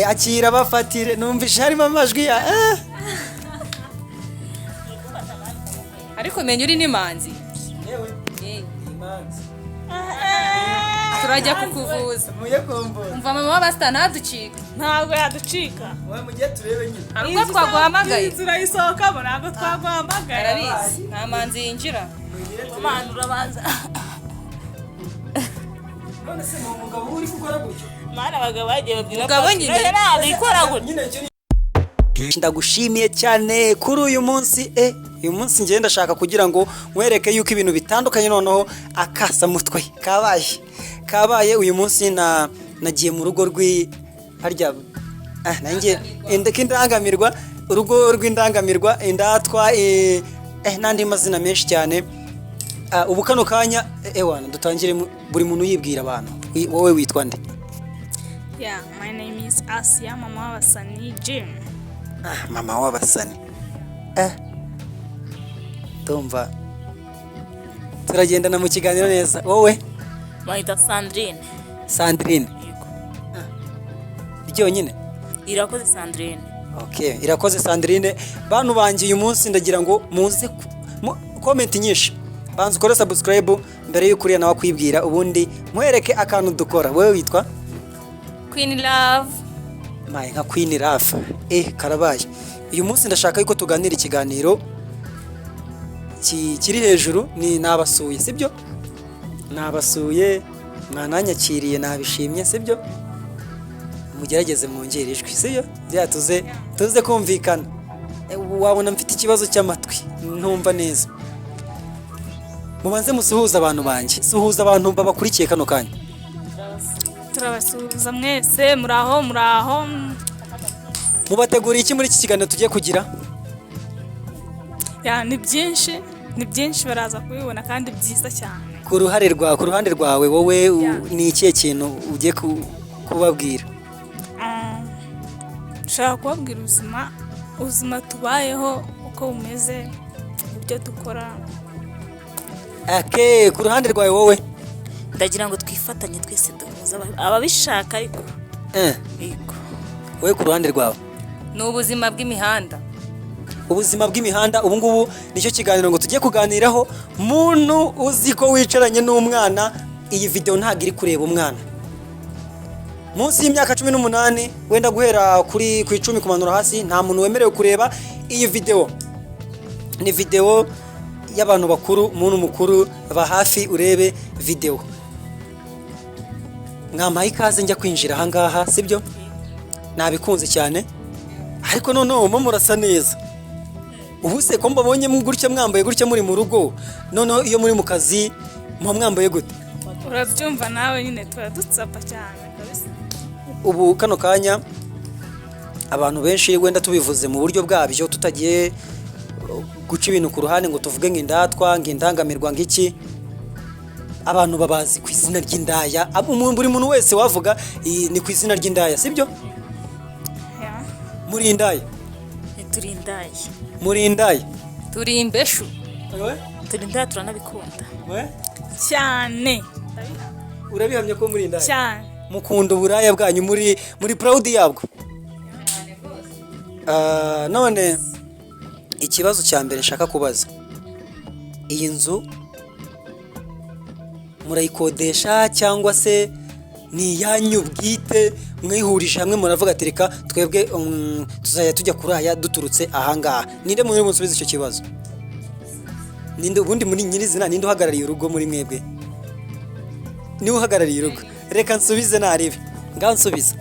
akira bafatire numvishe harimo amajwi ya ariko menya uri n'imanzi yewe imanzi turajya kukuvuza muye kumbuza umva mama w'abasita ntaducika ntabwo yaducika wowe mugiye turebe nyine hari ubwo twaguhamagaye turayisohokamo ntabwo twaguhamagaye arabizi nta manzi yinjira umwana urabanza none se mu mugabo uri gukora gutyo mwana abagabo bagiye babwira Mugabo nyine. ikora gutyo nyine ndagushimiye cyane kuri uyu munsi uyu munsi ngenda ndashaka kugira ngo nkwereke yuko ibintu bitandukanye noneho akasamutwe kabaye uyu munsi nagiye mu rugo harya nanjye indangamirwa urugo rw'indangamirwa indatwa n'andi mazina menshi cyane ubu kano kanya ewana dutangire buri muntu yibwira abantu wowe witwa nde? Yeah, my name is Asia, mama w'abasani Jim. Mama w'abasani ndumva turagendana mu kiganiro neza. Wowe Bayita Sandrine. Sandrine ryonyine? Irakoze Sandrine. Okay, irakoze Sandrine. Bantu banjye uyu munsi ndagira ngo muze comment nyinshi, banza ukore subscribe mbere y'uko uriya nawe kwibwira ubundi nkwereke akantu dukora. Wowe witwa Queen Love. Maye nka Queen Love. Karabaye. Uyu munsi ndashaka yuko tuganira ikiganiro kiri hejuru ni nabasuye, sibyo? Nabasuye mwananyakiriye nabishimye, sibyo? Mugerageze mwongere ijwi, sibyo? Tuze kumvikana. Wabona mfite ikibazo cy'amatwi ntumva neza. Mubanze musuhuza abantu banjye, suhuza abantu babakurikiye kano kanya. Turabasuhuza mwese muraho. Mubateguriye iki muri iki kiganiro tugiye kugira? Ya ni byinshi baraza kubibona kandi byiza cyane. Ku ruhande rwawe wowe ni ikihe kintu ugiye kubabwira? Ushaka kubabwira ubuzima tubayeho uko bumeze, ibyo dukora. Ku ruhande rwawe wowe Ndagira ngo twifatanye twese duhuza ababishaka ariko. Yego. Wowe ku ruhande rwawe Ni ubuzima bw'imihanda. Ubuzima bw'imihanda ubu ngubu nicyo kiganiro ngo tujye kuganiraho. Muntu uzi ko wicaranye n'umwana, iyi video ntago iri kureba umwana munsi y'imyaka 18 wenda guhera ku 10 kumanura hasi, nta muntu wemerewe kureba iyi video. Ni video y'abantu bakuru, umuntu mukuru ba hafi urebe video. Mwamaye ikaze njya kwinjira aha ngaha, sibyo? Nabikunze cyane ariko noneho murasa neza. Ubu se ko mbabonye gutya mwambaye gutya muri mu rugo, noneho iyo muri mu kazi mwambaye gute? Urabyumva nawe nyine turadutsapa cyane kabisa. Ubu kano kanya abantu benshi wenda tubivuze mu buryo bwabyo, tutagiye guca ibintu ku ruhande ngo tuvuge ngo indatwa, ngo indangamirwa ngiki, abantu babazi ku izina ry'Indaya. Buri muntu wese wavuga ni ku izina ry'Indaya, sibyo? Muri Indaya? Turi Indaya. Muri Indaya? Turi imbeshu. Turi Indaya, turanabikunda cyane. Urabihamya ko muri Indaya? Cyane. Mukunda uburaya bwanyu, muri proud yabwo? None ikibazo cya mbere nshaka kubaza, iyi nzu murayikodesha cyangwa se ni iyanyu bwite mwihurije hamwe muravuga ati reka twebwe tuzajya tujya kuraya duturutse ahangaha? Ninde muri munsubiza icyo kibazo? Ninde ubundi muri nyirizina, ninde uhagarariye urugo muri mwebwe? Ni uhagarariye urugo? Reka nsubize narebe, ngaho nsubiza.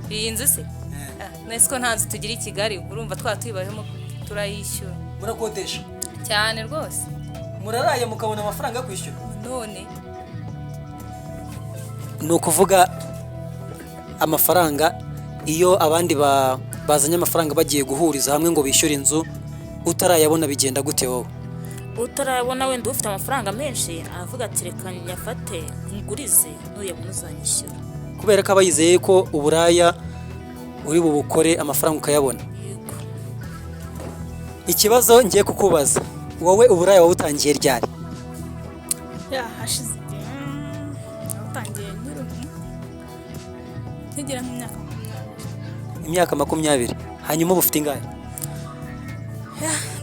Iyi nzu se nese ko nta nzu tugira i Kigali, urumva twatwibahemo turayishyura. Murakodesha cyane rwose? Muraraye mukabona amafaranga yo kwishyura? None ni ukuvuga amafaranga, iyo abandi bazanye amafaranga bagiye guhuriza hamwe ngo bishyure inzu, utarayabona bigenda gute wowe? Utarayabona wenda ufite amafaranga menshi aravuga ati reka nyafate ngurize, nuyabona uzanyishyura. Kubera ko aba yizeye ko uburaya uri bubukore amafaranga ukayabona. Yego. Ikibazo ngiye kukubaza, wowe uburaya wabutangiye ryari? Hashize utangiye nkigira nk'imyaka 20. Imyaka 20. Hanyuma ubu ufite ingahe?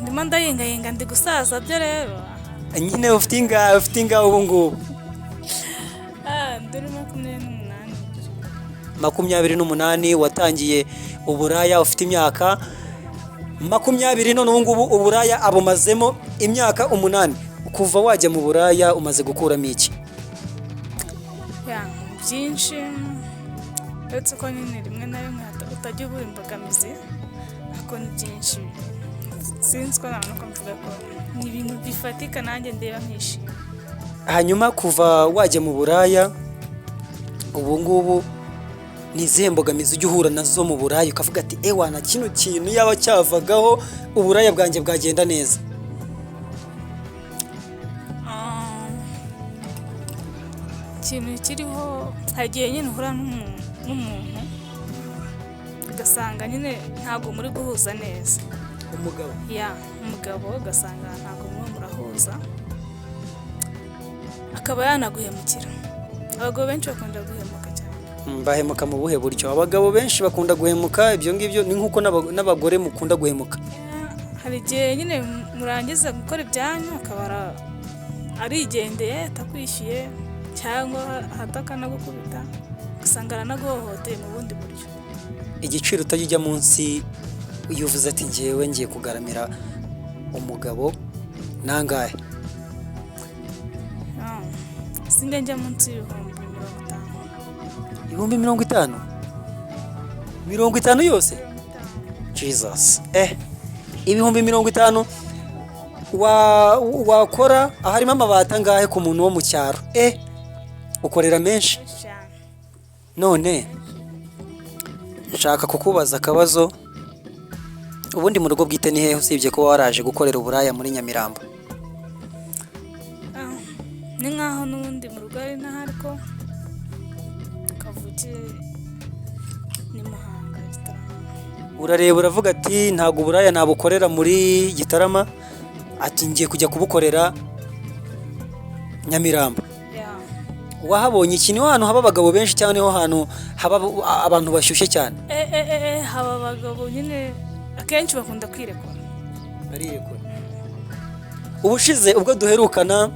Ndimo ndayingayenga ndi gusaza byo rero. Nyine ufite ingahe ubu ngubu? Nduri 28. 28 watangiye uburaya ufite imyaka 20 none ubu ngubu uburaya abumazemo imyaka 8. Kuva wajya mu buraya umaze gukuramo iki? Byinshi uretse ko nyine rimwe na rimwe utajya ubura imbogamizi ariko ni byinshi sinzi ko ntabwo mvuga ko ni ibintu bifatika nanjye ndeba nkishima. Hanyuma kuva wajya mu buraya ubu ngubu ni izihe mbogamizi ujya uhura nazo mu buraya ukavuga ati wana kino kintu yaba cyavagaho uburaya bwanjye bwagenda neza? Ikintu kiriho hagiye nyine uhura n'umuntu ugasanga nyine ntabwo muri guhuza neza. Umugabo ugasanga ntabwo muri murahuza akaba yanaguhemukira. Abagabo benshi bakunda guhemuka cyane. Bahemuka mu buhe buryo? Abagabo benshi bakunda guhemuka, ibyo ngibyo ni nkuko n'abagore mukunda guhemuka. Hari igihe nyine murangiza gukora ibyanyu akaba arigendeye atakwishyuye cyangwa atakanagukubita ugasanga aranaguhohoteye mu bundi buryo. Igiciro utajya munsi iyo uvuze ati njyewe ngiye kugaramira umugabo nangahe? Sinjya njya munsi y'ibihumbi 50. 50 yose? Jesus. Ibihumbi 50 wakora aharimo amabati angahe ku muntu wo mu cyaro? Ukorera menshi. None nshaka kukubaza akabazo, ubundi mu rugo bwite ni hehe usibye ko waraje gukorera uburaya muri Nyamirambo? Ni nkaho n'ubundi mu rugo ari naho ariko kavukire ni Muhanga Gitarama. Urareba uravuga ati ntabwo uburaya nabukorera muri Gitarama, ati ngiye kujya kubukorera Nyamirambo. Wahabonye ikintu hano haba abagabo benshi cyane niho hantu haba abantu bashyushye cyane? Haba abagabo nyine akenshi bakunda kwirekura. Barirekura. Ubushize ubwo duherukana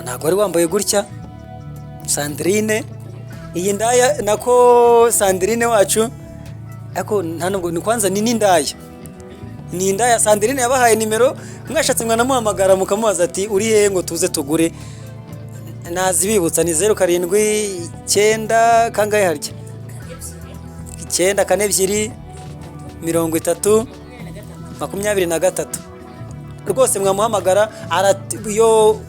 ntabwo wari wambaye gutya Sandrine, iyi ndaya nako Sandrine wacu ariko ntanubwo ni kwanza ni Indaya. Ni Indaya. Sandrine yabahaye nimero, mwashatse mwanamuhamagara mukamubaza ati uri hehe ngo tuze tugure. Nazibibutsa ni 07 kangahe harya? 9 42 23. Rwose mwamuhamagara yo.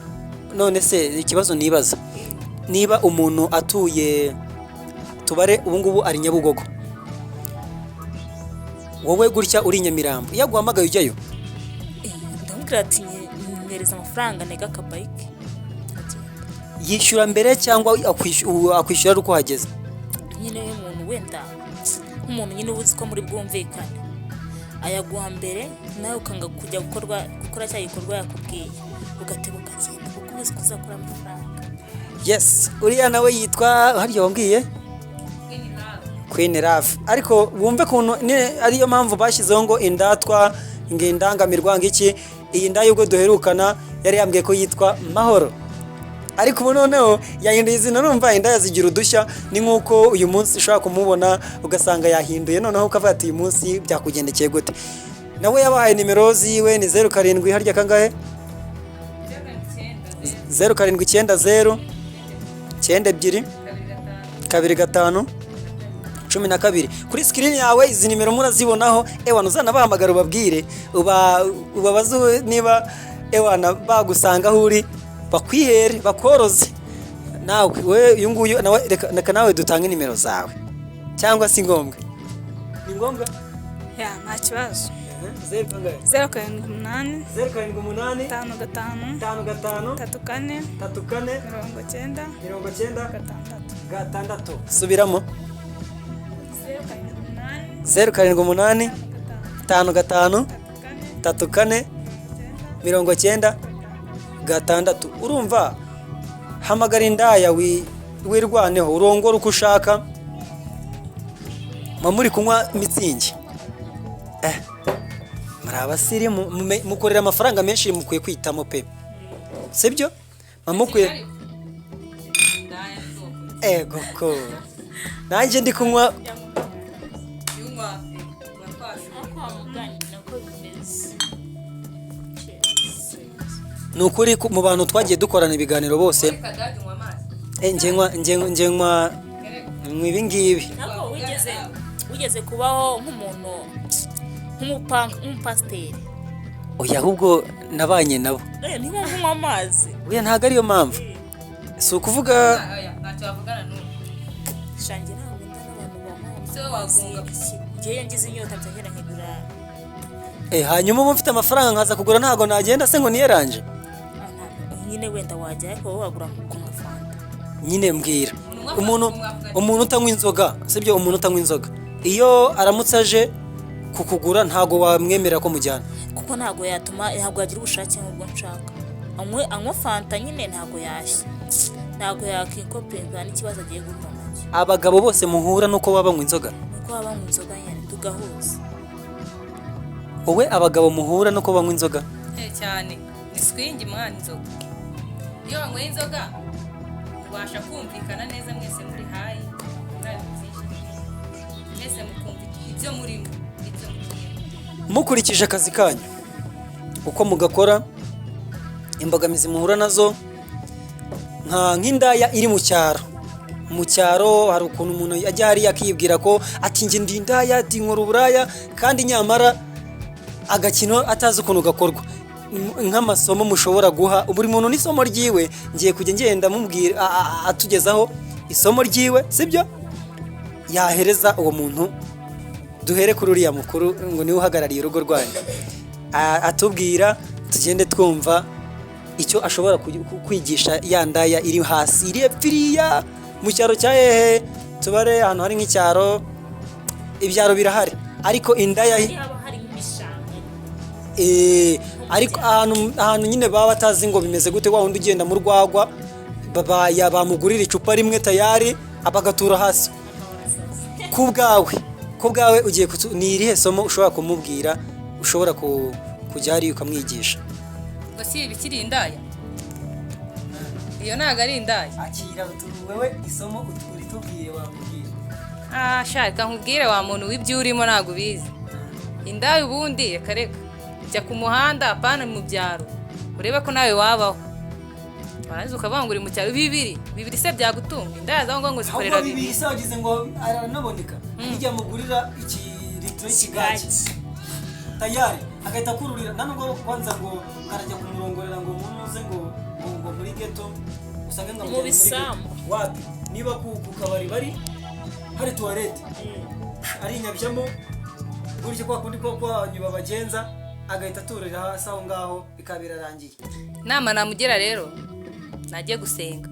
None se ikibazo nibaza, niba umuntu atuye tubare ubu ngubu ari Nyabugogo, wowe gutya uri Nyamirambo, yaguhamagaye ujyayo? Ndamubwira ati mpereza amafaranga nega akabayike. Yishyura mbere cyangwa akwishyura uko hageze? Nyine umuntu wenda nk'umuntu nyine uzi ko muri bwumvikane ayaguha mbere nawe ukanga kujya gukora cya gikorwa yakubwiye ugateba ukagenda kuko uzi kuzakora amafaranga. Yes, uriya nawe yitwa hariya wambwiye Queen Love. Ariko wumve kuntu ariyo mpamvu bashyizeho ngo indatwa ngendangamirwa ngiki. Iyi ndaya ubwo duherukana yari yambwiye ko yitwa Mahoro, ariko ubu noneho yahinduye izina. Numva indaya zigira udushya, ni nkuko uyu munsi ushaka kumubona ugasanga yahinduye, noneho ukavuga ati uyu munsi byakugendekeye gute. Nawe yabahaye nimero ziwe ni 07 harya kangahe? 0790 92 25 12. Kuri screen yawe izi nimero murazibonaho. Ewana uzanabahamagara ubabwire ubabaze niba ewana bagusanga aho uri bakwihere bakoroze. Nawe we uyu nguyu nawe reka nawe dutange nimero zawe cyangwa si ngombwa? Ni ngombwa? Nta kibazo. 07 08 58 55 55 34 34 90 96. Subiramo. 07 55 34 96. Urumva, hamagara Indaya wirwaneho urongora uko ushaka muri kunywa mitsingi muri abasirimu mukorera amafaranga menshi mukwiye kwitamo pe sibyo mukwiye ego ko nanjye ndi kunywa ni ukuri mu bantu twagiye dukorana ibiganiro bose ngenywa ibi ngibi wigeze kubaho nk'umuntu nk'umupasiteri oya ahubwo nabanye nabo niba nk'unywa amazi oya ntabwo ariyo mpamvu si ukuvuga shangira ntabwo ndana abantu banywa ngewe ngize inyota nzagera nkigura hanyuma uba mfite amafaranga nkaza kugura ntabwo nagenda se ngo niyeranje nyine wenda wajya ariko wowe wagura ku mafanta nyine mbwira umuntu utanywa inzoga sibyo umuntu utanywa inzoga iyo aramutse aje kukugura ntabwo wamwemerera ko mujyana kuko ntabwo yagira ubushake nk'ubwo nshaka anywa fanta nyine ntabwo yashya ntabwo yakikopereza n'ikibazo agiye guhura nacyo abagabo bose muhura nuko baba banywa inzoga nuko baba banywa inzoga nyine tugahuza wowe abagabo muhura nuko banywa inzoga cyane ni swingi mwana inzoga iyo wanyweye inzoga ubasha kumvikana neza mwese muri hayi mwese mukumva ibyo murimo mukurikije akazi kanyu uko mugakora imbogamizi muhura nazo nk'indaya iri mu cyaro hari ukuntu umuntu ajya hariya akibwira ko ati njye ndi indaya ati nkora uburaya kandi nyamara agakino atazi ukuntu gakorwa nk'amasomo mushobora guha buri muntu n'isomo ryiwe ngiye kujya ngenda mubwira atugezaho isomo ryiwe sibyo yahereza uwo muntu duhere kuri uriya mukuru ngo niwe uhagarariye urugo rwanyu atubwira tugende twumva icyo ashobora kwigisha ya ndaya iri hasi iri epfiriya mu cyaro cya hehe tubare ahantu hari nk'icyaro ibyaro birahari ariko indaya ariko ahantu nyine baba batazi ngo bimeze gute wa wundi ugenda mu rwagwa bamugurira icupa rimwe tayari abagatura hasi ku bwawe ugiye ni irihe somo ushobora kumubwira ushobora kujya hariya ukamwigisha ngo si ibikiri indaya iyo ntabwo ari indaya akira wowe isomo uritubwiye wamubwira shaka nkubwire wa muntu w'ibyo urimo ntabwo ubizi indaya ubundi reka jya ku muhanda apana mu byaro urebe ko nawe wabaho warangiza ukavuga ngo uri mu cyaro bibiri se byagutunga indaya zaho ngo zikorera bibiri se wagize ngo aranaboneka hirya mugurira litiro y'ikigage tayari agahita akururira nubwo kwanza ngo karajya kumurongorera ngo muze ngo muri ghetto usange ngo mu bisambu wapi niba ku kabari bari hari toilette ari inyabyamo gutyo kwa kundi ko kwanyuba bagenza agahita aturira hasi aho ngaho bikabirarangiye nama namugira rero nagiye gusenga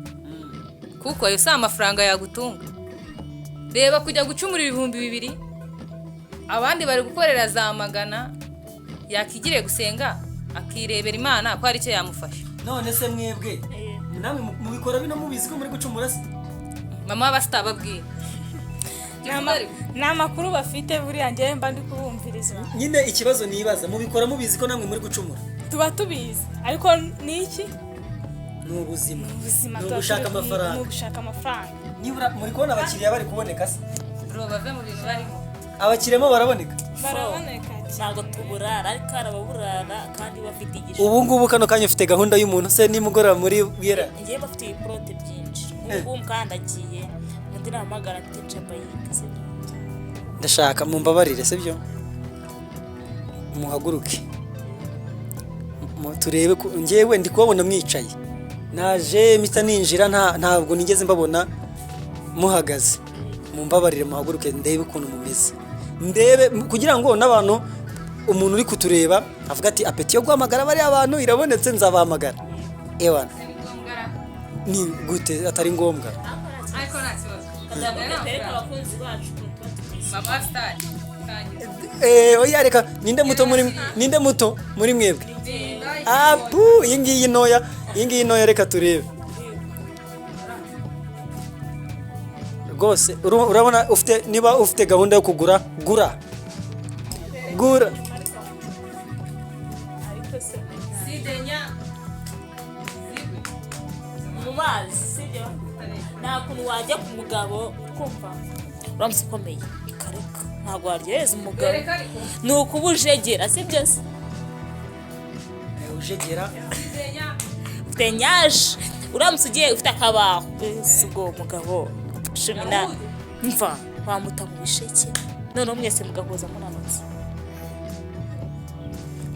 kuko ayo si amafaranga yagutunga reba kujya gucumura 2,000 abandi bari gukorera za magana yakigiriye gusenga akirebera Imana ko ari cyo yamufasha none se mwebwe namwe mubikora bino mubizi ko muri gucumura se mama basitababwiye nta makuru bafite buriya njyewe mba ndi kubumviriza nyine ikibazo nibaza mubikora mubizi ko namwe muri gucumura tuba tubizi ariko ni iki ni ubuzima ni ugushaka amafaranga ni ugushaka amafaranga nibura muri kubona abakiriya bari kuboneka se bave mu bintu barimo abakiremo baraboneka ntabwo tuburara ariko arababurara kandi bafite igisho ubu ngubu kano kanya ufite gahunda y'umuntu se nimugoroba muri bwira ngiye bafite ibiporote byinshi ubu mkandagiye undi nahamagara mfite cabayika se ndashaka mumbabarire sibyo muhaguruke turebe ngewe ndi kubabona mwicaye naje mpita ninjira ntabwo nigeze mbabona muhagaze mumbabarire muhaguruke ndebe ukuntu mumeze ndebe kugira ngo n'abantu umuntu uri kutureba avuga ati apeti yo guhamagara bari abantu irabonetse nzabahamagara ewana ni gute atari ngombwa ariko nta kibazo abakunzi bacu mama star oya reka ninde muto muri mwebwe apu iyi ngiyi ntoya reka turebe rwose urabona ufite niba ufite gahunda yo kugura gura sidenya mu mazi sibyo nta kuntu wajya ku mugabo kumva uramutse ukomeye ikareka ntabwo waryohereza umugabo bereka ariko ni ukubujegera sibyo se ujegera sidenya ufite nyaje uramutse ugiye ufite akabaho si ubwo umugabo cumi na mva wamuta mu bisheke noneho mwese mugahuza munanutse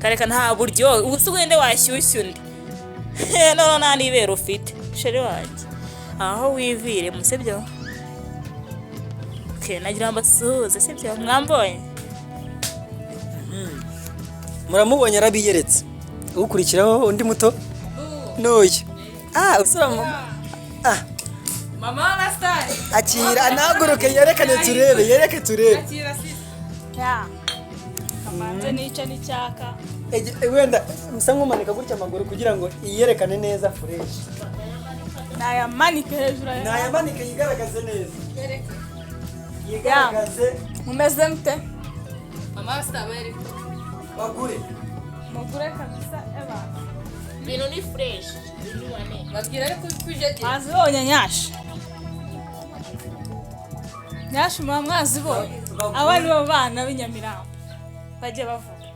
kareka nta buryo ubu se wende washyushya undi noneho nta n'ibere ufite sheri wanjye aho wivire mu sibyo nagira ngo mbasuhuze sibyo mwambonye muramubonye arabiyeretse ukurikiraho undi muto n'uyu usura mama w'abasitari akira anahaguruke yerekane turebe akira sisi ya kamanze nica n'icyaka wenda musa nk'umanika gutya amaguru kugira ngo iyerekane neza fureshi nayamanike hejuru nayamanike yigaragaze neza yigaragaze mumeze mute mama w'abasitari bari bagure mugure kabisa ibintu ni fureshi babwira ariko kwijegera mwazibonye nyashi nyashi muba mwazibonye aba ni bo bana b'inyamirambo bajye bavuga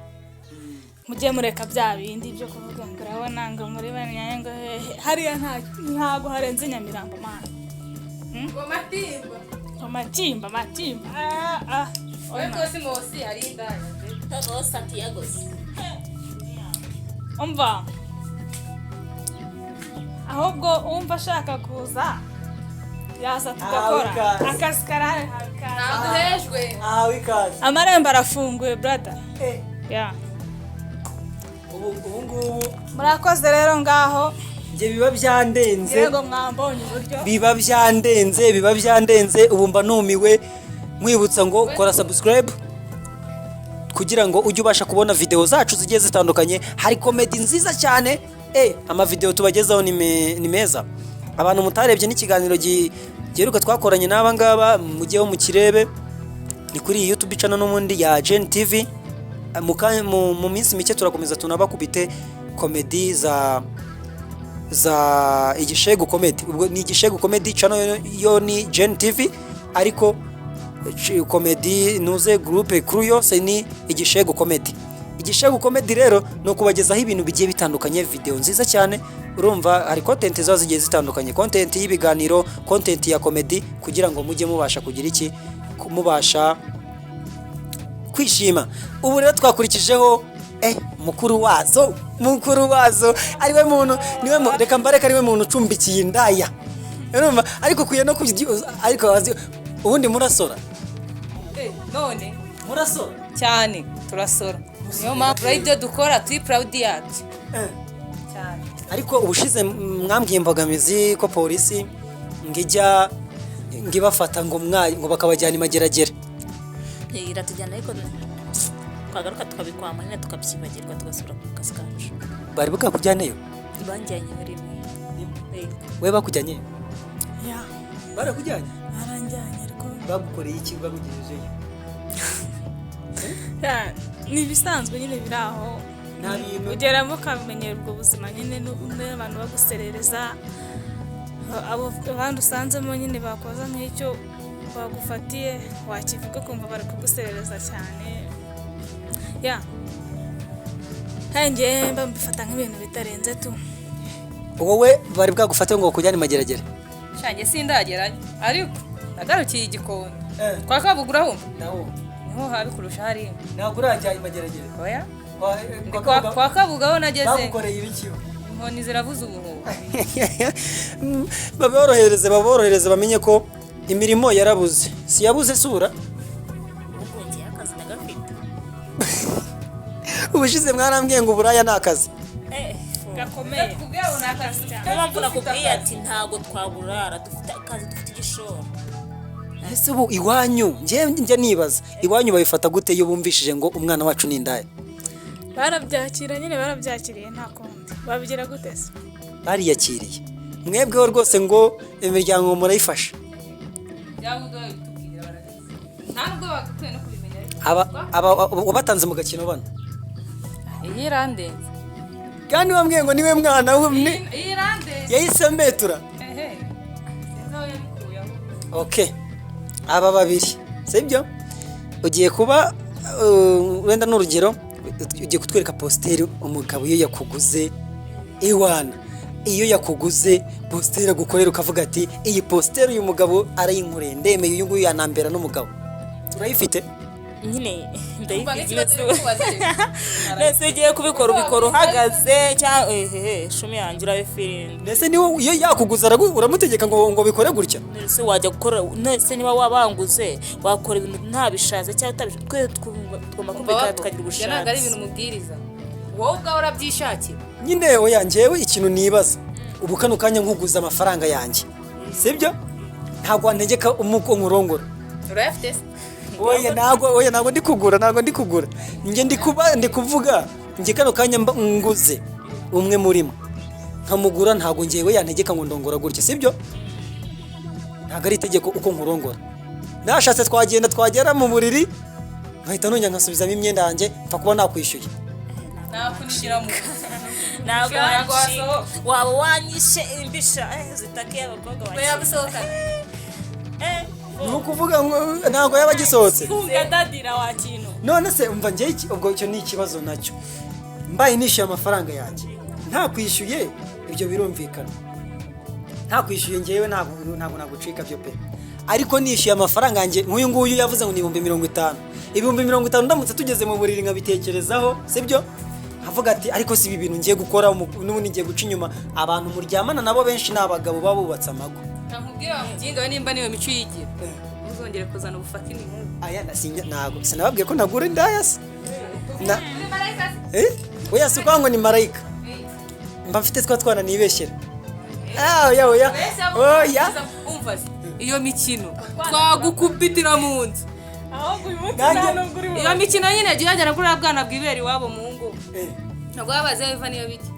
mujye mureka bya bindi byo kuvuga ngo urabona ngo muri banyaye ngo hehe hariya ntago harenze inyamirambo mana ngo matimba matimba oya kose mosi hari indaya noneho santiago umva ahubwo umva ashaka kuza yaza tugakora akazi karahari ntabwo uhejwe ahawe ikaze amarembo arafunguye brother ya ubu ngubu murakoze rero ngaho njye biba byandenze yego mwambonye uburyo biba byandenze ubu mba numiwe mwibutsa ngo kora subscribe kugira ngo ujye ubasha kubona video zacu zigiye zitandukanye hari comedy nziza cyane amavideo tubagezaho ni meza abantu mutarebye n'ikiganiro giheruka twakoranye n'aba ngaba mujyeho mu kirebe ni kuri iyi YouTube channel n'umundi ya Gen TV mu minsi mike turakomeza tunabakubite comedy za igishegu comedy ubwo ni igishegu comedy channel yo ni Gen TV ariko comedy nuze groupe crew yose ni igishegu comedy rero no kubagezaho ibintu bigiye bitandukanye video nziza cyane urumva hari content zazo zigiye zitandukanye content y'ibiganiro content ya comedy kugira ngo mujye mubasha kugira iki mubasha kwishima ubu rero twakurikijeho mukuru wazo ariwe muntu niwe reka mbareka ariwe muntu ucumbikiye indaya urumva ariko kuye no ariko ubundi murasora none murasora cyane turasora niyo mpamvu ibyo dukora turi proud yacu cyane ariko ubushize mwambwiye imbogamizi ko polisi ngijya ngibafata ngo bakabajyana imageragere iratujyana ariko twagaruka tukabikwama nyine tukabyibagirwa tugasubira ku kazi kacu bari bukakujyaneyo banjyanye muri mwe we bakujyanyeyo ya barakujyanye baranjyanye ariko bagukoreye iki bakugejejeyo ni ibisanzwe nyine biri aho nta bintu ugeramo ukamenyera ubwo buzima nyine n'abantu baguserereza abandi usanzemo nyine bakoza nk'icyo bagufatiye wakivuga kumva bari kuguserereza cyane ya ntangiye mba mbifata nk'ibintu bitarenze tu wowe bari bwagufate ngo bakujyane imageragere shange sindagerayo ariko nagarukiye igikondo kwa kabugura humva niho habi kurusha hariya ntabwo urajya imageragere oya kwa kabugaho nageze bagukoreye ibikiwe inkoni ziravuza ubuhuha baborohereze bamenye ko imirimo yarabuze si yabuze sura ubundi akazi ndagafite ubushize mwarambwiye ngo uburaya ni akazi gakomeye niyo mpamvu nakubwiye ati ntabwo twaburara dufite akazi dufite igishoro ese ubu iwanyu njye nibaza iwanyu babifata gute iyo bumvishije ngo umwana wacu ni indaya barabyakira nyine barabyakiriye nta kundi babigira gute se bariyakiriye mwebweho rwose ngo imiryango murayifasha cyangwa uduha bitubwirira barabizi nta nubwo bagakwiye no kubimenya wabatanze mu gakino bano iyi irandenze kandi wambwiye ngo niwe mwana iyi irandenze yahise metura sinzi aho yabikuyeho okay aba babiri sibyo ugiye kuba wenda n'urugero ugiye kutwereka posteri umugabo iyo yakuguze iwana iyo yakuguze posteri agukorera ukavuga ati iyi posteri uyu mugabo arayinkoreye ndemeye uyu nguyu yanambera n'umugabo urayifite nyine ndayigize nese ugiye kubikora ubikora uhagaze cyangwa shumi yanjye urabifirinde nese niwe iyo yakuguza uramutegeka ngo bikore gutya nese wajya gukora nese niba wabanguze wakora ibintu ntabishaze cyangwa utabishaze twe tugomba kumvikana tukagira ubushatsi ntabwo ari ibintu umubwiriza wowe ubwawe urabyishakira nyine oya njyewe ikintu nibaza ubu kano kanya nkuguza amafaranga yanjye sibyo ntabwo wantegeka umurongora urayafite se oya ntabwo ndi kugura njye ndi kuvuga njye kano kanya nguze umwe murimo nkamugura ntabwo njyewe yantegeka ngo ndongora gutya sibyo ntabwo ari itegeko uko nkurongora nashatse twagera mu buriri nkahita nongera nkasubizamo imyenda yanjye mfa kuba nakwishyuye nakunishyira mu ntabwo waba wanyishe imbisha zitakiye abakobwa yagusohokana ni ukuvuga ngo ntabwo yaba agisohotse dadira wa kintu none se umva njye ubwo icyo ni ikibazo nacyo mbaye nishyuye amafaranga yanjye ntakwishyuye ibyo birumvikana ntakwishyuye njyewe ntabwo nagucika byo pe ariko nishyuye amafaranga yanjye nk'uyu nguyu yavuze ngo ni 50,000 50,000 ndamutse tugeze mu buriri nkabitekerezaho sibyo havuga ati ariko si ibi bintu ngiye gukora n'ubundi ngiye guca inyuma abantu muryamana nabo benshi ni abagabo baba bubatse amago nakubwira wamuginga we nimba niyo mico yigira uzongere kuzana ubufatini nk'ubu aya ntabwo sinababwiye ko nagura indaya se oya si ukwanga ngo ni marayika mba mfite twana nibeshyera oya iyo mikino twagukubitira mu nzu iyo mikino nyine yagiye yajyana kuri bwana bwibera iwabo mu ngo ntabwo babaze biva niyo bijya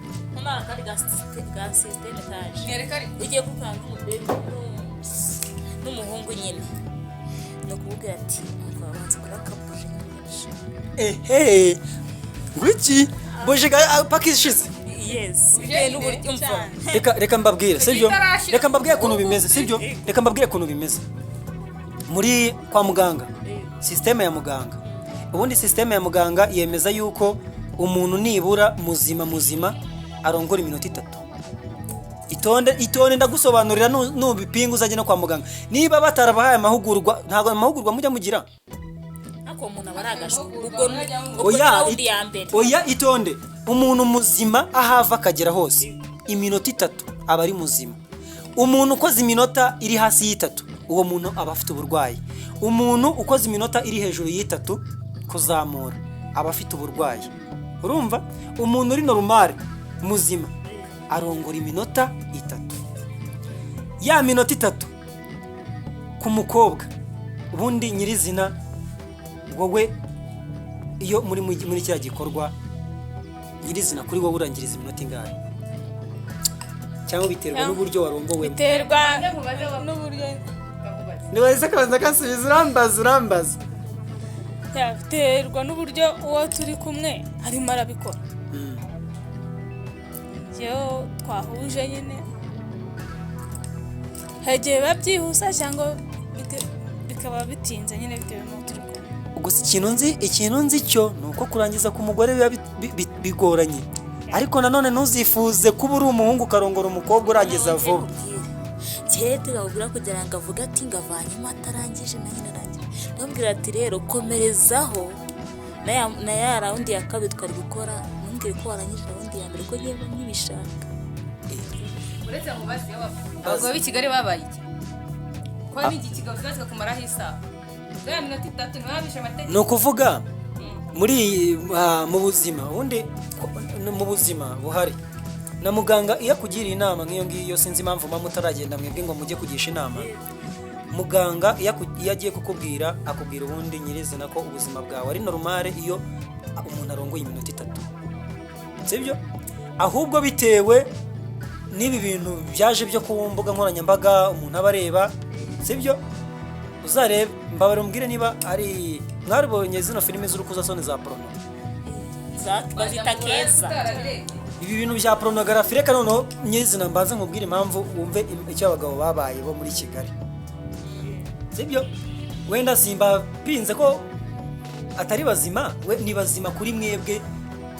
kandi ga systeme taje ugiye kukanga n'umuhungu nyine no kuvuga ati mvabanze kurakabuje ngwiki boje pakishize yes n'uburyo mva reka mbabwire sibyo reka mbabwire ukuntu bimeze sibyo reka mbabwire ukuntu bimeze muri kwa muganga systeme ya muganga ubundi systeme ya muganga yemeza yuko umuntu nibura muzima arongora iminota 3 itonde ndagusobanurira nubipinga uzajya no kwa muganga niba batarabahaye amahugurwa ntabwo amahugurwa mujya mugira ako umuntu abaragasho ubwo oya itonde umuntu muzima ahava akagera hose iminota 3 aba ari muzima umuntu ukoze iminota iri hasi y'3 uwo muntu aba afite uburwayi umuntu ukoze iminota iri hejuru y'3 kuzamura aba afite uburwayi urumva umuntu uri normal muzima arongora iminota 3 ya minota 3 ku mukobwa ubundi nyirizina wowe iyo muri cya gikorwa nyirizina kuri wowe urangiriza iminota ingahe cyangwa biterwa n'uburyo warongowe biterwa n'uburyo nibaze kabanza kasubiza urambaza biterwa n'uburyo uwo turi kumwe arimo arabikora iyo twahuje nyine hagiye biba byihuse cyangwa bikaba bitinze nyine bitewe n'uwo turi kumwe gusa ikintu nzi cyo ni uko kurangiza ku mugore biba bigoranye ariko nanone ntuzifuze kuba uri umuhungu ukarongora umukobwa urangiza vuba cyete bagura kugira ngo avuge ati ngavanyemo atarangije nanjye narangije ndambwira ati rero komerezaho na ya raundi ya kabiri twari gukora ntumbwire ko warangije raundi ya mbere ko ngiye nkibishaka uretse mu basi abagabo b'i Kigali babaye iki ko n'iki kigabo kizaza kumaraho isaha ya minota 3 ntibabishe amategeko ni ukuvuga muri mu buzima ubundi mu buzima buhari na muganga iyo akugiriye inama nk'iyo ngiyo sinzi impamvu mama utaragenda mwebwe ngo mujye kugisha inama muganga iyo agiye kukubwira akubwira ubundi nyirizina ko ubuzima bwawe ari normal iyo umuntu arongoye iminota 3 sibyo ahubwo bitewe n'ibi bintu byaje byo ku mbuga nkoranyambaga umuntu aba areba sibyo uzarebe mbabare umbwire niba ari mwaribonye zino filime z'urukozasoni za porno bazita keza. ibi bintu bya pornography reka noneho nyizina mbanze nkubwire impamvu wumve icyo abagabo babaye bo muri Kigali sibyo wenda simba pinze ko atari bazima we ni bazima kuri mwebwe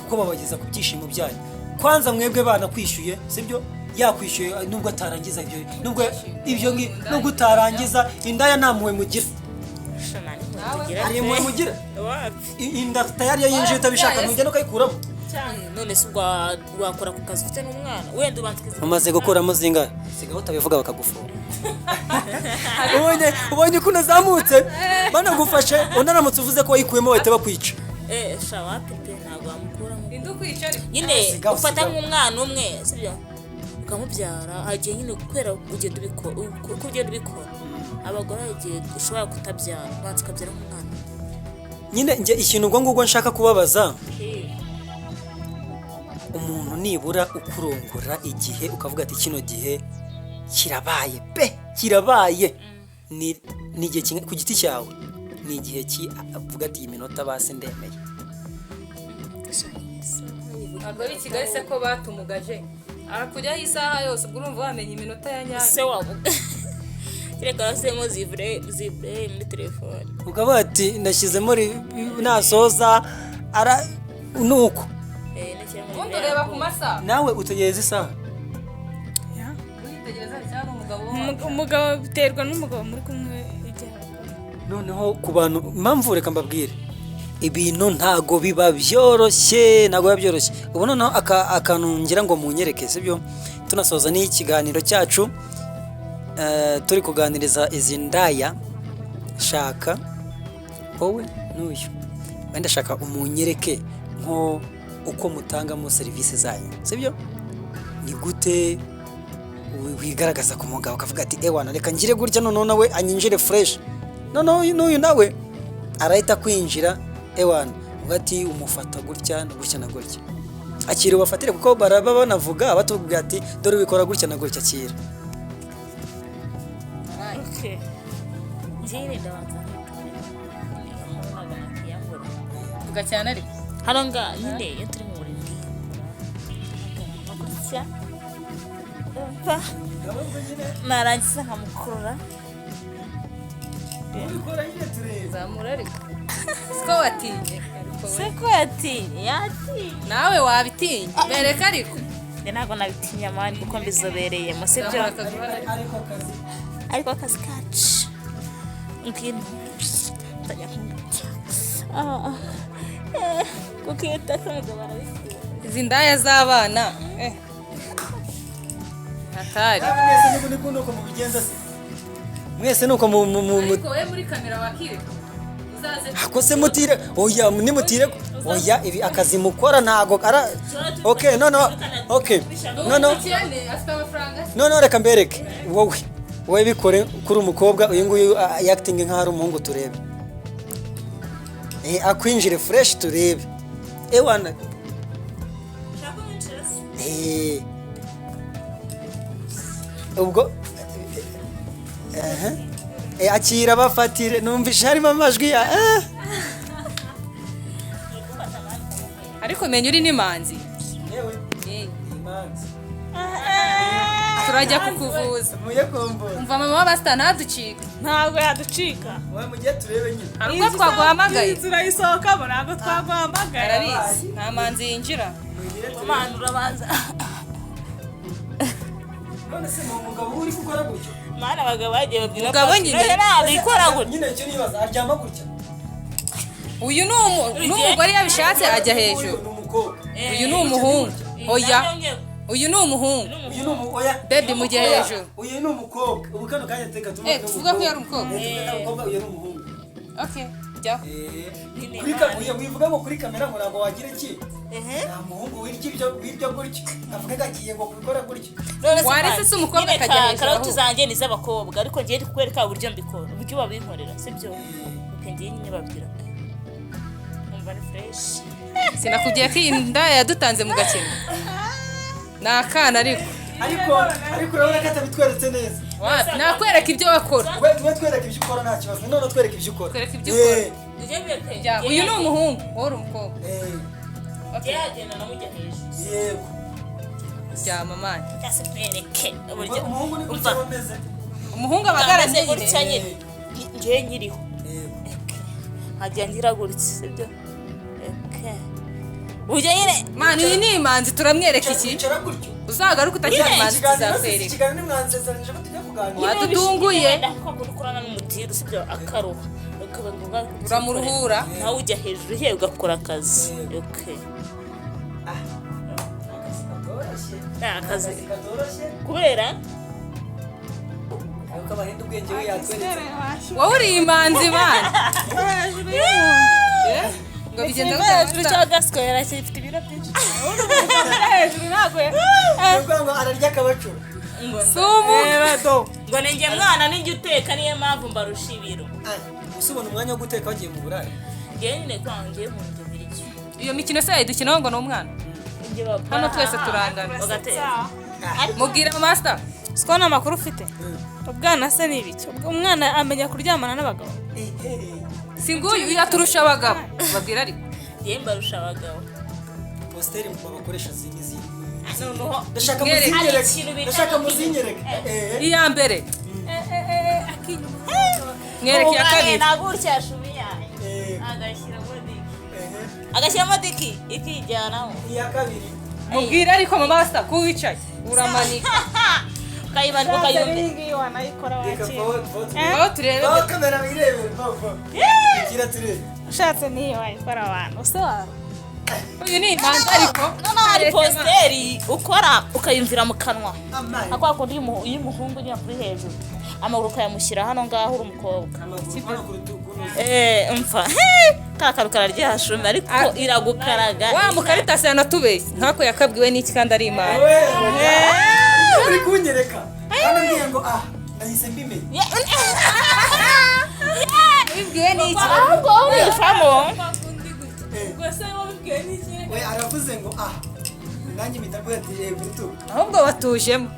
kuko babageza ku byishimo byanyu kwanza mwebwe bana kwishyuye sibyo yakwishyuye nubwo atarangiza ibyo nubwo ibyo nubwo utarangiza indaya ntamuwe mugira ari muwe mugira inda tayari yinjiye utabishaka ntujya no kayikuramo none se wakora ku kazi ufite n'umwana wenda ubanza umaze gukuramo zingahe sigaho utabivuga bakagufunga ubonye ukuntu azamutse banagufashe unaramutse uvuze ko wayikuyemo bahita bakwica shawapi pe ntabwo wamukuramo indukwica nyine ufata nk'umwana umwe sibyo ukamubyara hagiye nyine kubera ugenda ubikora abagore hagiye ushobora kutabyara ubanza ukabyara nk'umwana nyine njye ikintu ubwo ngubwo nshaka kubabaza umuntu nibura ukurongora igihe ukavuga ati kino gihe kirabaye pe kirabaye ni igihe kimwe ku giti cyawe ni igihe avuga ati iyi minota basi ndemeye ntabwo ari Kigali se ko batumugaje arakujyaho isaha yose ubwo urumva wamenya iminota ya nyayo se wavuga reka basemo zivure muri telefone ukavuga ati ndashyizemo nasoza nuko ubundi ureba ku masaha nawe utegereza isaha umugabo biterwa n'umugabo muri kumwe igihe noneho ku bantu impamvu reka mbabwire ibintu ntago biba byoroshye ubu noneho akantu ngira ngo munyereke sibyo tunasoza n'ikiganiro cyacu turi kuganiriza izi ndaya shaka wowe n'uyu wenda shaka umunyereke nko uko mutangamo serivisi zanyu sibyo ni gute wigaragaza ku mugabo ukavuga ati ewana reka ngire gutya noneho nawe anyinjire fresh noneho n'uyu nawe arahita kwinjira ewana uvuga ati umufata gutya na gutya na gutya akira ubafatire kuko baraba banavuga batubwira ati dore ubikora gutya na gutya akira tuga cyane ariko hano nga nyine iyo turi mu buriri gutya narangiza nkamukurura zamura ariko siko watinye siko yatinye nawe wabitinye bereka ariko ntabwo nabitinya amani kuko mbizobereyemo sibyo ariko akazi kacu ngino ntajya kumutya kuko iyo utasanga barabisiba izi ndaya z'abana hatari mwese nuko ariko we muri kamera wakireka akose mutire oya nimutire oya ibi akazi mukora ntago ara okay no reka mbereke wowe bikore kuri umukobwa uyu nguyu acting nka ari umuhungu turebe akwinjire fresh turebe ewana ubwo akira bafatire numvishe harimo amajwi ya ariko menya uri n'imanzi turajya kukuvuza umva mama w'abasita ntaducika ntabwo yaducika mugiye turebe nyine hari ubwo twaguhamagaye turayisohokamo ntabwo twaguhamagaye arabizi nta manzi yinjira umwana urabanza none se ni umugabo uri gukora gutyo mana abagabo bagiye babwira umugabo nyine bikora gutya nyine cyo nibaza aryama gutya uyu n'umugore yabishatse ajya hejuru uyu ni umuhungu oya uyu ni umuhungu baby mujye hejuru uyu ni umukobwa ubu kano kanya teka tuvuga tuvuga ko yari umukobwa uyu ni umuhungu okay jya kuri kamera wivuga ngo kuri kamera ngo ntabwo wagira iki nta muhungu w'ibyo gutyo avuga ko agiye ngo kubikora gutyo waretse se umukobwa akajya hejuru karoti zanjye ni iz'abakobwa ariko ngiye kukwereka uburyo mbikora uburyo babinkorera sibyo ngiye nyine babwira umva ni fresh sinakubwiye ko iyi ndaya yadutanze mu gakino ni akana ariko ariko urabona ko atabitweretse neza. Wapi, nakwereka ibyo wakora. We twereka ibyo ukora nta kibazo. None twereka ibyo ukora. Twereka ibyo ukora. Jya Uyu ni umuhungu, wowe uri umukobwa. yagenda namujya hejuru. Yego. Jya mamani. Cyase twereke uburyo Umuhungu ni gutya bameze. Umuhungu abagaramye gutya nyine. Ngiye nyiriho. Yego. Hajya ngira gutya sibyo? Ujya nyine mani iyi ni imanzi turamwereka iki Icara gutyo. uzagaruka utagira imanzi tuzakwereka Ikiganiro mwanzezanije ko tujya kuganira. wadudunguye ukorana n'umutiru sibyo akaruha ukabanguga uramuruhura nawe ujya hejuru he ugakora akazi akazi kubera Ariko abahinda ubwenge we yatweretse. wowe uri imanzi mani ngo bigenda hejuru gutya cyo gaswera cyifite ibiro byinshi hejuru ntabwo Ubwo ngo ararya akabacura. sumu ngo ninjye mwana ninjye uteka niyo mpamvu mbarusha ibiro Usubona umwanya wo guteka wagiye mu burare. ngewe nyine kwangiye mu nzu biriki iyo mikino se yayidukinaho ngo ni umwana hano twese turangana mubwire master siko nta makuru ufite ubwana se ni ibiki umwana amenya kuryamana n'abagabo si nguyu yaturusha abagabo babwira ariko ngewe mbarusha abagabo Posteri mu bakoresha zindi zindi. noneho Ndashaka Mwereke. muzinyereke. Ndashaka muzinyereke. iya mbere mwereke iya kabiri ntabwo uryashumiye agashyiramo diki ikijyanaho Iya kabiri. mubwire ariko master ko wicaye uramanika ukayimanika ukayumva ngiyi wanayikora Reka wakira vote. aho turebe Baho kamera birebe. Baho. Igira turebe. ushatse niyo wayikora abantu usobanura uyu ni imanzi ariko noneho hari posteri ukora ukayumvira mu kanwa Amai. ako kundi iyo umuhungu nyine kuri hejuru amaguru ukayamushyira hano ngaho uri umukobwa Hano ku rutugu. mfa kakaru kararyoha shumi ariko iragukaraga wa mukaritasi yanatubeshye nkako yakabwiwe n'iki kandi ari imana Uri kunyereka. Hano ngiye ngo nahise mbimenya. bibwiwe n'iki ahubwo wifamo We aravuze ngo nanjye mitavuye ati ku rutugu. ahubwo batujemo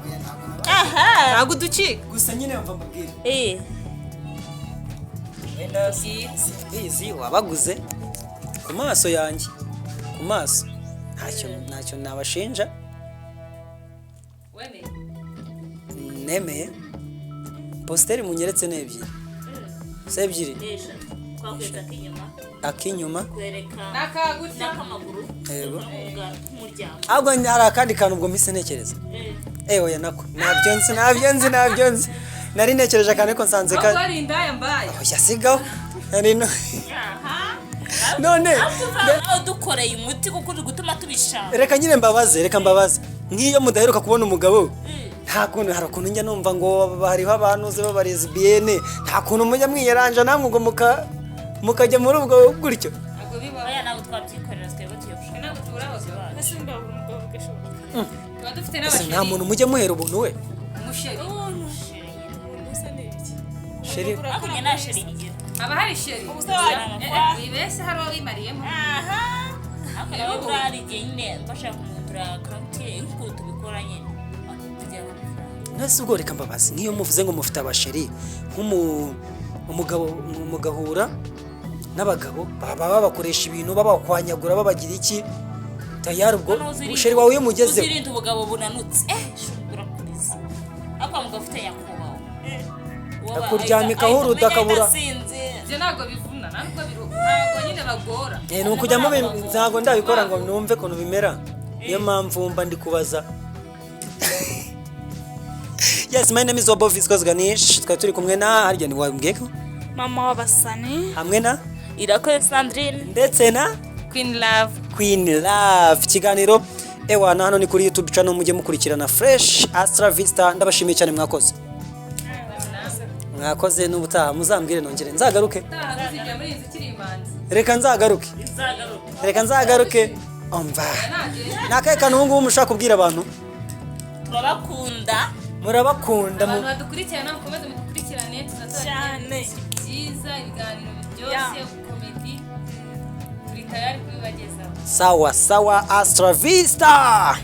aha ntabwo uducika Gusa nyine mva mbabwira. Izi wabaguze ku maso yanjye. Ku maso. Ntacyo nabashinja. Nemeye. Posteri munyeretse n'ebyiri. Se ebyiri. twakwita k'inyuma Akinyuma. kwereka nakagutya n'akamaguru Yego. k'umuryango Ahubwo hari akandi kantu ubwo mpise ntekereza. Oya nako. Nabyo nzi. Nari ntekereje akane ko nsanze ahubwo ari indaya mbaye Oya sigaho. Nari no. None nawe dukoreye umuti kuko uri gutuma tubishaka reka nyine reka mbabaze. Nk'iyo mudaheruka kubona umugabo nta kuntu hari ukuntu njya numva ngo hariho abantu ze b'abaresibiyene nta kuntu mujya mwiyaranja namwe ngo mukajya muri ubwo gutyo. ntabwo bibaho aya ntabwo twabyikorera twebwe tuyobusha ntabwo tubura abagabo ese ndabura umugabo ugashoboka tuba dufite Ese nta n'abasheri muntu mujya muhera ubuntu we. umusheri ubusa ni ibiki Sheri. hakurya nta sheri igira haba hari sheri wawe. wibeshye hari uwo wimariyemo aha ariko nawe bwari igihe nyine bashaka kumuhindura akawunti ye nk'uko tubikora nyine tugira amafaranga Nese ubwo reka mbabaze nk'iyo muvuze ngo mufite abasheri umugabo mugahura n'abagabo baba babakoresha ibintu babakwanyagura babagira iki tayari ubwo usheri wawe umugezeho uzirinda ubugabo bunanutse shungura kuriza ariko mugabo ufite yakubaho akuryamikaho udakabura. ibyo ntabwo bivuna ntabwo ntabwo nyine bagora Ni ukujyamo ntabwo ndabikora ngo numve ukuntu bimera niyo mpamvu mba ndi kubaza. Yes, my name is Obovis Ganish. Twari turi kumwe na harya ni wambwiye ko mama w'abasani hamwe na irakoze Sandrine ndetse na queen love Queen Love. Ikiganiro ewana hano ni kuri YouTube channel mujye mukurikirana Fresh Astra Vista. Ndabashimiye cyane mwakoze n'ubutaha muzambwire nongere nzagaruke. Reka nzagaruke. Umva. Nakaye kantu ngubu mushaka kubwira abantu. Murabakunda abantu badukurikirana mukomeze mudukurikirane cyane byiza ibiganiro biryoshye komedi turi tayari kubibagezaho sawa Astra Vista.